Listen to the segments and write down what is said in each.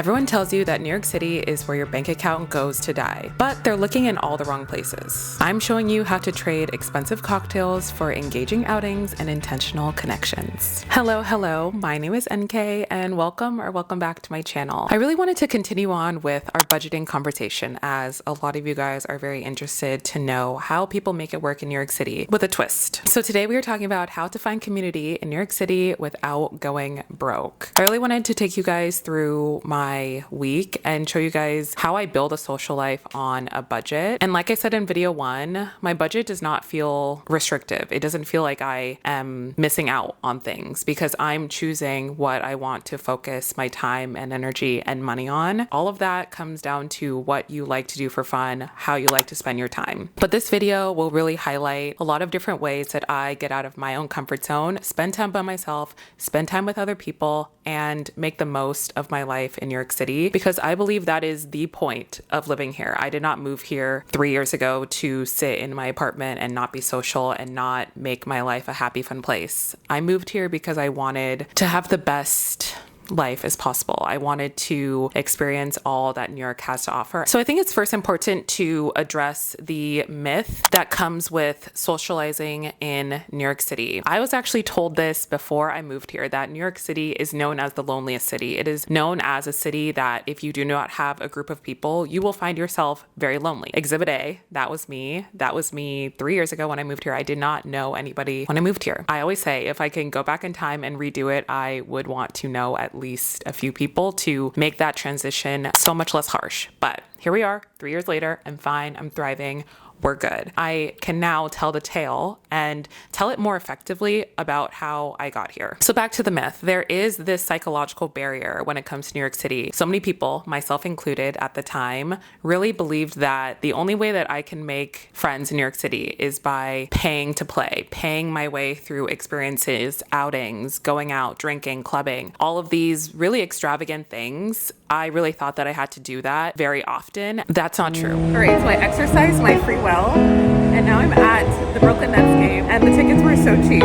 Everyone tells you that New York City is where your bank account goes to die, but they're looking in all the wrong places. I'm showing you how to trade expensive cocktails for engaging outings and intentional connections. Hello, my name is NK and welcome back to my channel. I really wanted to continue on with our budgeting conversation as a lot of you guys are very interested to know how people make it work in New York City with a twist. So today we are talking about how to find community in New York City without going broke. I really wanted to take you guys through my week and show you guys how I build a social life on a budget. And like I said in video 1, my budget does not feel restrictive. It doesn't feel like I am missing out on things because I'm choosing what I want to focus my time and energy and money on. All of that comes down to what you like to do for fun, how you like to spend your time. But this video will really highlight a lot of different ways that I get out of my own comfort zone, spend time by myself, spend time with other people, and make the most of my life in New York City, because I believe that is the point of living here. I did not move here 3 years ago to sit in my apartment and not be social and not make my life a happy, fun place. I moved here because I wanted to have the best life as possible. I wanted to experience all that New York has to offer. So I think it's first important to address the myth that comes with socializing in New York City. I was actually told this before I moved here, that New York City is known as the loneliest city. It is known as a city that if you do not have a group of people, you will find yourself very lonely. Exhibit A, that was me. That was me 3 years ago when I moved here. I did not know anybody when I moved here. I always say if I can go back in time and redo it, I would want to know at least a few people to make that transition so much less harsh. But here we are, 3 years later. I'm fine. I'm thriving. We're good. I can now tell the tale and tell it more effectively about how I got here. So back to the myth. There is this psychological barrier when it comes to New York City. So many people, myself included at the time, really believed that the only way that I can make friends in New York City is by paying to play, paying my way through experiences, outings, going out, drinking, clubbing, all of these really extravagant things. I really thought that I had to do that very often. That's not true. All right, so I exercised my free will, and now I'm at the Brooklyn Nets game, and the tickets were so cheap.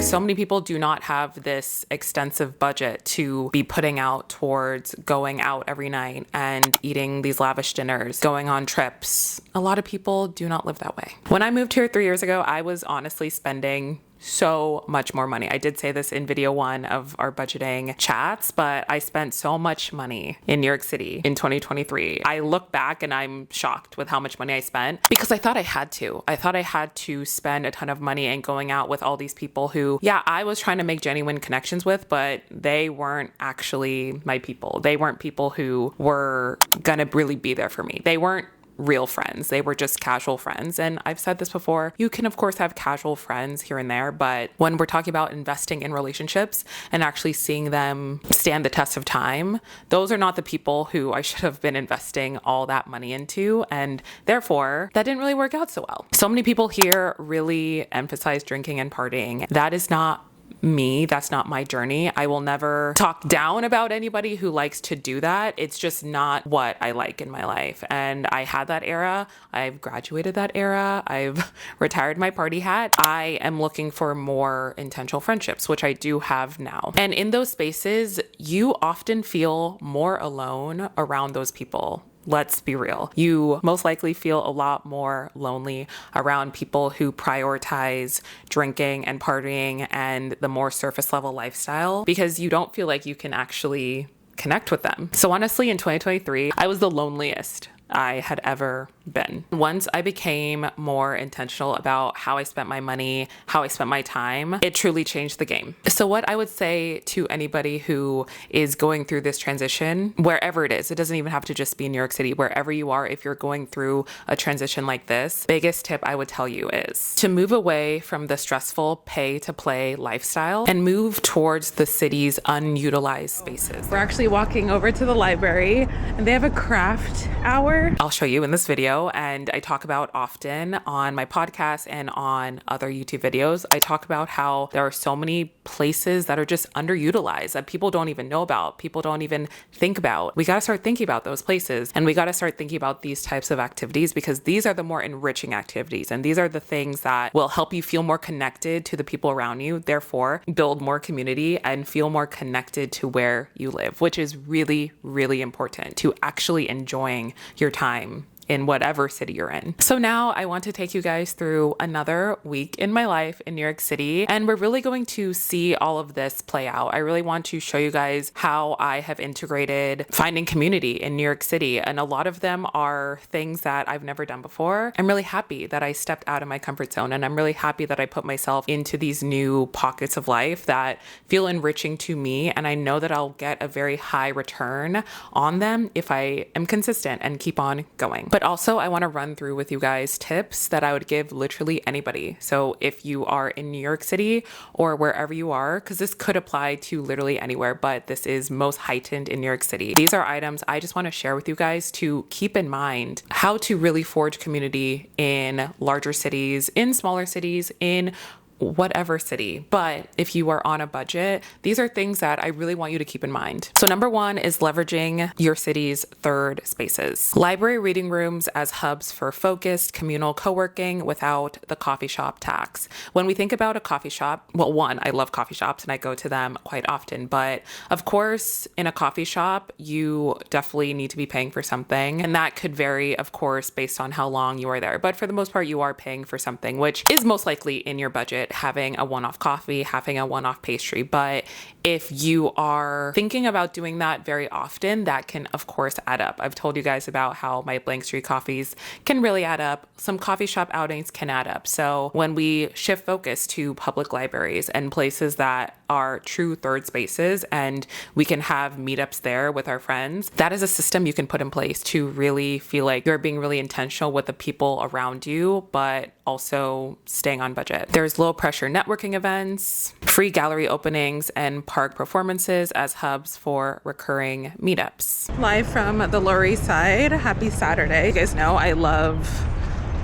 So many people do not have this extensive budget to be putting out towards going out every night and eating these lavish dinners, going on trips. A lot of people do not live that way. When I moved here 3 years ago, I was honestly spending so much more money. I did say this in video 1 of our budgeting chats, but I spent so much money in New York City in 2023. I look back and I'm shocked with how much money I spent because I thought I had to. I thought I had to spend a ton of money and going out with all these people who, yeah, I was trying to make genuine connections with, but they weren't actually my people. They weren't people who were gonna really be there for me. They weren't real friends. They were just casual friends. And I've said this before, you can of course have casual friends here and there, but when we're talking about investing in relationships and actually seeing them stand the test of time, those are not the people who I should have been investing all that money into. And therefore, that didn't really work out so well. So many people here really emphasize drinking and partying. That is not me. That's not my journey. I will never talk down about anybody who likes to do that. It's just not what I like in my life. And I had that era. I've graduated that era. I've retired my party hat. I am looking for more intentional friendships, which I do have now. And in those spaces, you often feel more alone around those people. Let's be real. You most likely feel a lot more lonely around people who prioritize drinking and partying and the more surface level lifestyle because you don't feel like you can actually connect with them. So honestly, in 2023, I was the loneliest I had ever been. Once I became more intentional about how I spent my money, how I spent my time, it truly changed the game. So what I would say to anybody who is going through this transition, wherever it is, it doesn't even have to just be in New York City, wherever you are, if you're going through a transition like this, biggest tip I would tell you is to move away from the stressful pay to play lifestyle and move towards the city's unutilized spaces. We're actually walking over to the library and they have a craft hour. I'll show you in this video. video and I talk about often on my podcast and on other YouTube videos. I talk about how there are so many places that are just underutilized that people don't even know about, people don't even think about. We got to start thinking about those places, and we got to start thinking about these types of activities, because these are the more enriching activities, and these are the things that will help you feel more connected to the people around you, therefore build more community and feel more connected to where you live, which is really, really important to actually enjoying your time in whatever city you're in. So now I want to take you guys through another week in my life in New York City, and we're really going to see all of this play out. I really want to show you guys how I have integrated finding community in New York City, and a lot of them are things that I've never done before. I'm really happy that I stepped out of my comfort zone, and I'm really happy that I put myself into these new pockets of life that feel enriching to me, and I know that I'll get a very high return on them if I am consistent and keep on going. But also, I want to run through with you guys tips that I would give literally anybody. So if you are in New York City or wherever you are, because this could apply to literally anywhere, but this is most heightened in New York City. These are items I just want to share with you guys to keep in mind how to really forge community in larger cities, in smaller cities, in whatever city. But if you are on a budget, these are things that I really want you to keep in mind. So number one is leveraging your city's third spaces. Library reading rooms as hubs for focused communal co-working without the coffee shop tax. When we think about a coffee shop, well, one, I love coffee shops and I go to them quite often, but of course, in a coffee shop, you definitely need to be paying for something. And that could vary, of course, based on how long you are there. But for the most part, you are paying for something, which is most likely in your budget, having a one-off coffee, having a one-off pastry. But if you are thinking about doing that very often, that can, of course, add up. I've told you guys about how my Blank Street coffees can really add up. Some coffee shop outings can add up. So when we shift focus to public libraries and places that are true third spaces, and we can have meetups there with our friends, that is a system you can put in place to really feel like you're being really intentional with the people around you, but also staying on budget. There's low pressure networking events, free gallery openings, and park performances as hubs for recurring meetups. Live from the Lower East Side. Happy Saturday. You guys know I love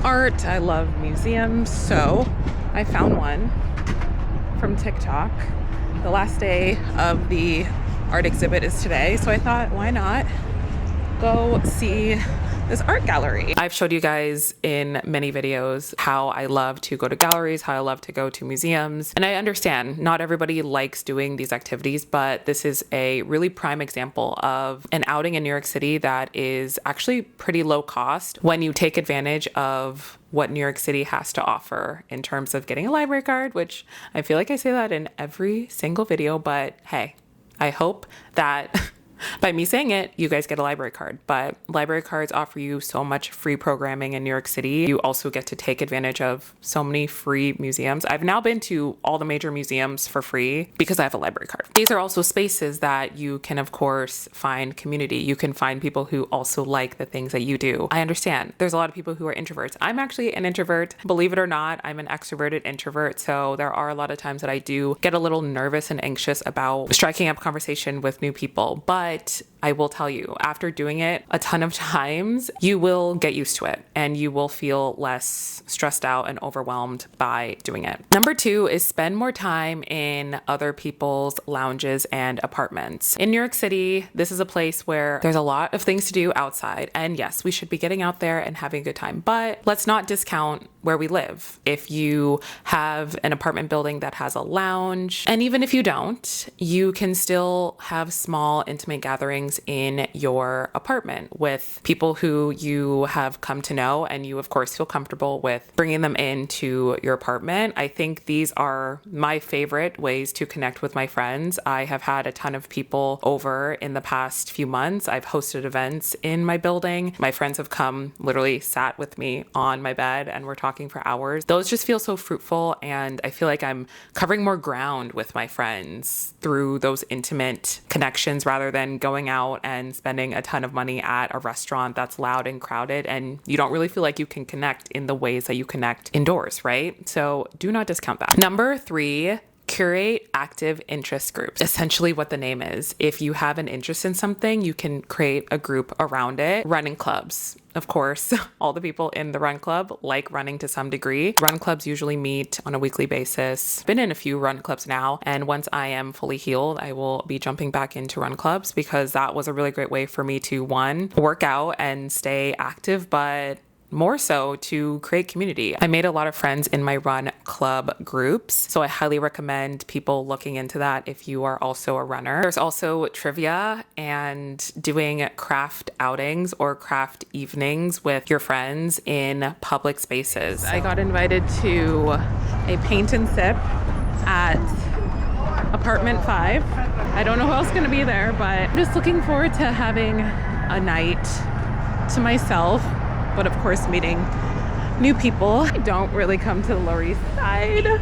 art. I love museums. So I found one from TikTok. The last day of the art exhibit is today. So I thought, why not go see this art gallery. I've showed you guys in many videos how I love to go to galleries, how I love to go to museums. And I understand not everybody likes doing these activities, but this is a really prime example of an outing in New York City that is actually pretty low cost when you take advantage of what New York City has to offer in terms of getting a library card, which I feel like I say that in every single video, but hey, I hope that by me saying it, you guys get a library card. But library cards offer you so much free programming in New York City. You also get to take advantage of so many free museums. I've now been to all the major museums for free because I have a library card. These are also spaces that you can, of course, find community. You can find people who also like the things that you do. I understand there's a lot of people who are introverts. I'm actually an introvert. Believe it or not, I'm an extroverted introvert. So there are a lot of times that I do get a little nervous and anxious about striking up conversation with new people. But I will tell you, after doing it a ton of times, you will get used to it and you will feel less stressed out and overwhelmed by doing it. Number two is spend more time in other people's lounges and apartments. In New York City, this is a place where there's a lot of things to do outside. And yes, we should be getting out there and having a good time, but let's not discount where we live. If you have an apartment building that has a lounge, and even if you don't, you can still have small, intimate gatherings in your apartment with people who you have come to know and you, of course, feel comfortable with bringing them into your apartment. I think these are my favorite ways to connect with my friends. I have had a ton of people over in the past few months. I've hosted events in my building. My friends have come, literally sat with me on my bed, and we're talking for hours. Those just feel so fruitful, and I feel like I'm covering more ground with my friends through those intimate connections rather than going out and spending a ton of money at a restaurant that's loud and crowded, and you don't really feel like you can connect in the ways that you connect indoors, right? So do not discount that. Number three, Curate active interest groups. Essentially what the name is. If you have an interest in something, you can create a group around it. Running clubs. Of course, all the people in the run club like running to some degree. Run clubs usually meet on a weekly basis. Been in a few run clubs now, and once I am fully healed, I will be jumping back into run clubs because that was a really great way for me to, one, work out and stay active, but more so to create community. I made a lot of friends in my run club groups, so I highly recommend people looking into that if you are also a runner. There's also trivia and doing craft outings or craft evenings with your friends in public spaces. I got invited to a paint and sip at apartment 5. I don't know who else is going to be there, but I'm just looking forward to having a night to myself. But of course, meeting new people. I don't really come to the Lower East Side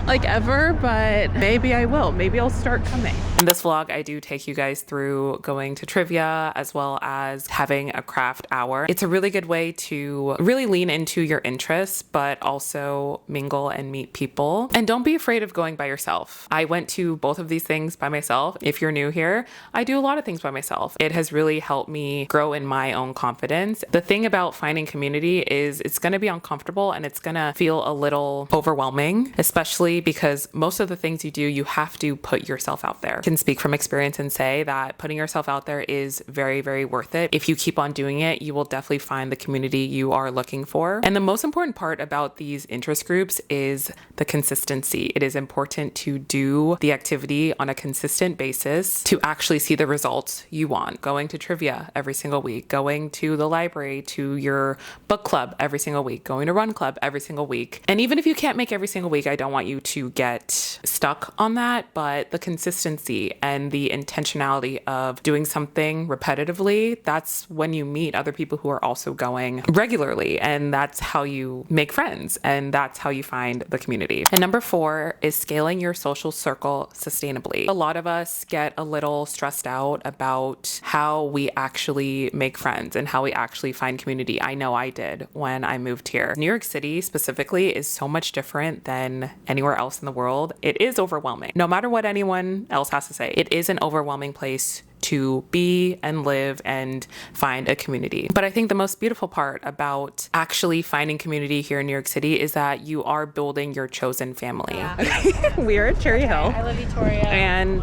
like ever, but maybe I will. Maybe I'll start coming. In this vlog, I do take you guys through going to trivia as well as having a craft hour. It's a really good way to really lean into your interests, but also mingle and meet people. And don't be afraid of going by yourself. I went to both of these things by myself. If you're new here, I do a lot of things by myself. It has really helped me grow in my own confidence. The thing about finding community is it's going to be uncomfortable and it's going to feel a little overwhelming, especially because most of the things you do, you have to put yourself out there. I can speak from experience and say that putting yourself out there is very, very worth it. If you keep on doing it, you will definitely find the community you are looking for. And the most important part about these interest groups is the consistency. It is important to do the activity on a consistent basis to actually see the results you want. Going to trivia every single week, going to the library, to your book club every single week, going to run club every single week. And even if you can't make every single week, I don't want you to get stuck on that, but the consistency and the intentionality of doing something repetitively, that's when you meet other people who are also going regularly. And that's how you make friends. And that's how you find the community. And number 4 is scaling your social circle sustainably. A lot of us get a little stressed out about how we actually make friends and how we actually find community. I know I did when I moved here. New York City specifically is so much different than anywhere else in the world. It is overwhelming. No matter what anyone else has to say, it is an overwhelming place to be and live and find a community. But I think the most beautiful part about actually finding community here in New York City is that you are building your chosen family. Yeah. We are at Cherry Hill. I love Victoria. And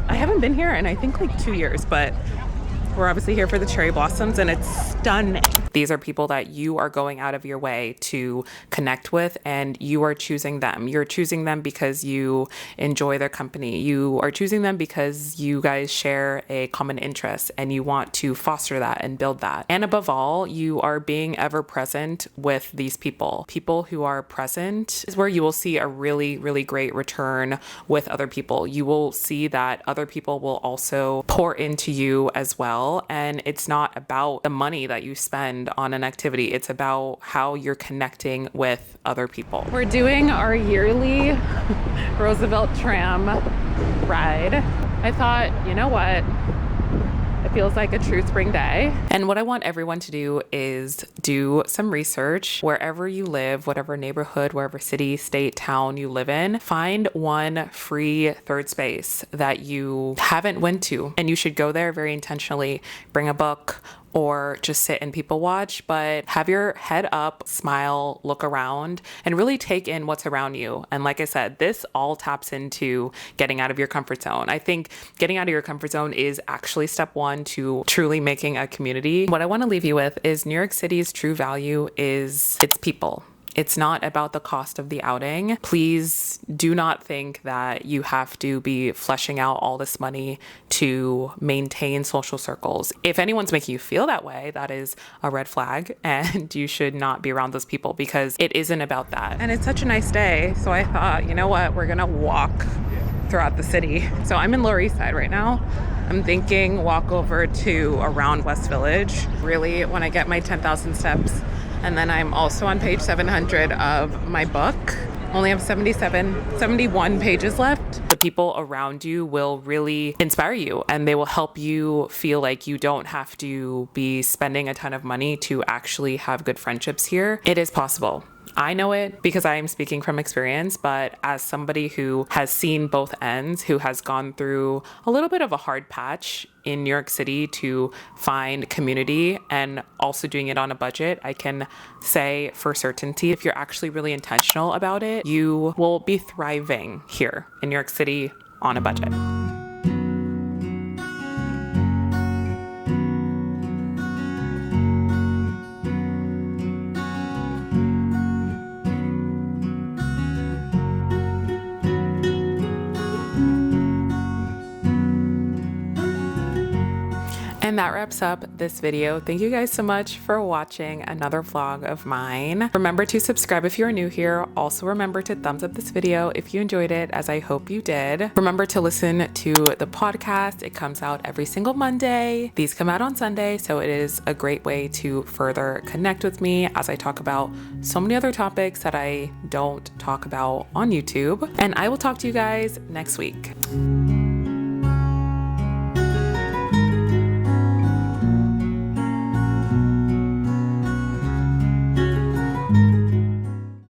I haven't been here in I think like 2 years, but we're obviously here for the cherry blossoms and it's stunning. These are people that you are going out of your way to connect with and you are choosing them. You're choosing them because you enjoy their company. You are choosing them because you guys share a common interest and you want to foster that and build that. And above all, you are being ever present with these people. People who are present is where you will see a really, really great return with other people. You will see that other people will also pour into you as well. And it's not about the money that you spend on an activity. It's about how you're connecting with other people. We're doing our yearly Roosevelt tram ride. I thought, you know what? It feels like a true spring day. And what I want everyone to do is do some research wherever you live, whatever neighborhood, wherever city, state, town you live in. Find one free third space that you haven't went to, and you should go there very intentionally. Bring a book or just sit and people watch, but have your head up, smile, look around, and really take in what's around you. And like I said, this all taps into getting out of your comfort zone. I think getting out of your comfort zone is actually step 1 to truly making a community. What I want to leave you with is New York City's true value is its people. It's not about the cost of the outing. Please do not think that you have to be fleshing out all this money to maintain social circles. If anyone's making you feel that way, that is a red flag and you should not be around those people because it isn't about that. And it's such a nice day. So I thought, you know what, we're gonna walk throughout the city. So I'm in Lower East Side right now. I'm thinking walk over to around West Village. Really, when I get my 10,000 steps, and then I'm also on page 700 of my book. Only have 71 pages left. The people around you will really inspire you and they will help you feel like you don't have to be spending a ton of money to actually have good friendships here. It is possible. I know it because I am speaking from experience, but as somebody who has seen both ends, who has gone through a little bit of a hard patch in New York City to find community and also doing it on a budget, I can say for certainty, if you're actually really intentional about it, you will be thriving here in New York City on a budget. And that wraps up this video. Thank you guys so much for watching another vlog of mine. Remember to subscribe if you're new here. Also remember to thumbs up this video if you enjoyed it, as I hope you did. Remember to listen to the podcast. It comes out every single Monday. These come out on Sunday, so it is a great way to further connect with me as I talk about so many other topics that I don't talk about on YouTube. And I will talk to you guys next week.